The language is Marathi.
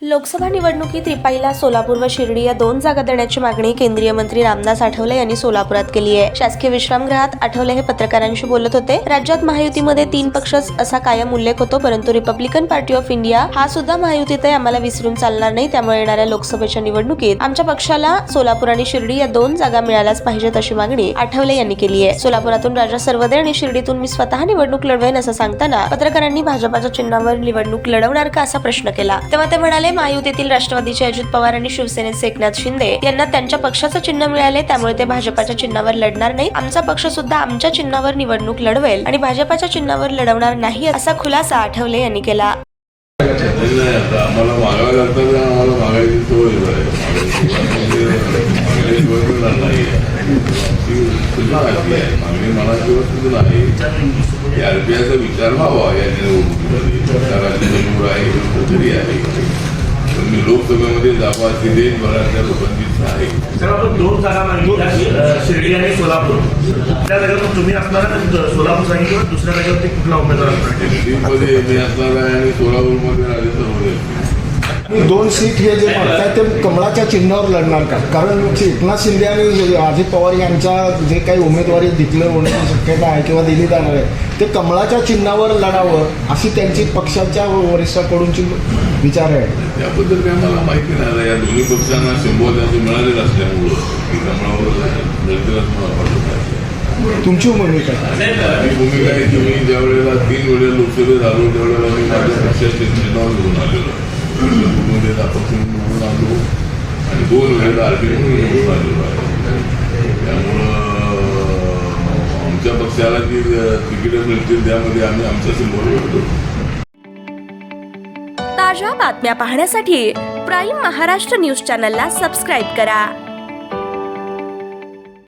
लोकसभा निवडणुकीत रिपाईला सोलापूर व शिर्डी या 2 जागा देण्याची मागणी केंद्रीय मंत्री रामदास आठवले यांनी सोलापुरात केली आहे। शासकीय विश्रामगृहात आठवले हे पत्रकारांशी बोलत होते। राज्यात महायुतीमध्ये 3 पक्षच असा कायम उल्लेख होतो, परंतु रिपब्लिकन पार्टी ऑफ इंडिया हा सुद्धा महायुतीत आहे, आम्हाला विसरून चालणार नाही। त्यामुळे येणाऱ्या लोकसभेच्या निवडणुकीत आमच्या पक्षाला सोलापूर आणि शिर्डी या 2 जागा मिळाल्याच पाहिजेत अशी मागणी आठवले यांनी केली आहे। सोलापुरातून राजा सर्वदे आणि शिर्डीतून मी स्वतः निवडणूक लढवेन असं सांगताना पत्रकारांनी भाजपाच्या चिन्हावर निवडणूक लढवणार का असा प्रश्न केला। तेव्हा ते म्हणाले, महायुतीतील राष्ट्रवादीचे अजित पवार आणि शिवसेनेचे एकनाथ शिंदे यांना त्यांच्या पक्षाचं चिन्ह मिळाले, त्यामुळे ते भाजपाच्या चिन्हावर लढणार नाही। आमचा पक्ष सुद्धा आमच्या चिन्हावर निवडणूक लढवेल आणि भाजपाच्या चिन्हावर लढवणार नाही असा खुलासा आठवले यांनी केला। विचार व्हावा या मी लोकसभेमध्ये जावा देशभरातल्या लोकांची आहे। सर, आपण 2 जागा मागितल्या, शिर्डी आणि सोलापूर। त्या जागेवर तुम्ही असणार सोलापूर सांगितलं, दुसऱ्या जागेवरती कुठला उमेदवार असणार? शिर्डीमध्ये मी असणार आहे आणि सोलापूरमध्ये राजे सर्वदे। 2 सीट हे जे बघताय ते कमळाच्या चिन्हावर लढणार का? कारण एकनाथ शिंदे आणि अजित पवार यांच्या जे काही उमेदवारी डिक्लेअर होण्याची शक्यता आहे किंवा दिली जाणार आहे ते कमळाच्या चिन्हावर लढावं अशी त्यांची पक्षाच्या वरिष्ठांकडूनची विचार आहे। त्याबद्दल काय मला माहिती नाही। या दोन्ही पक्षांना सिंबॉल त्यांचं मिळालेलं असल्यामुळं की कमळावर लढतेलाच मला वाटत आहे। तुमची भूमिका माझी भूमिका आहे की मी ज्या वेळेला 3 वेळेला लोकसभेत आलो त्यावेळेला मी माझ्या पक्षाच्या चिन्हावर घेऊन आलेलो आहे। मध्ये अपक्ष निवडून आलो आणि 2 वेळेला आरपी म्हणून निवडून आलेलो आहे। त्यामुळं आमच्या पक्षाला जी तिकीटं मिळतील त्यामध्ये आम्ही आमचा सिंबॉल करतो। ताज्या बातम्या पाहण्यासाठी प्राईम महाराष्ट्र न्यूज चॅनलला सबस्क्राईब करा।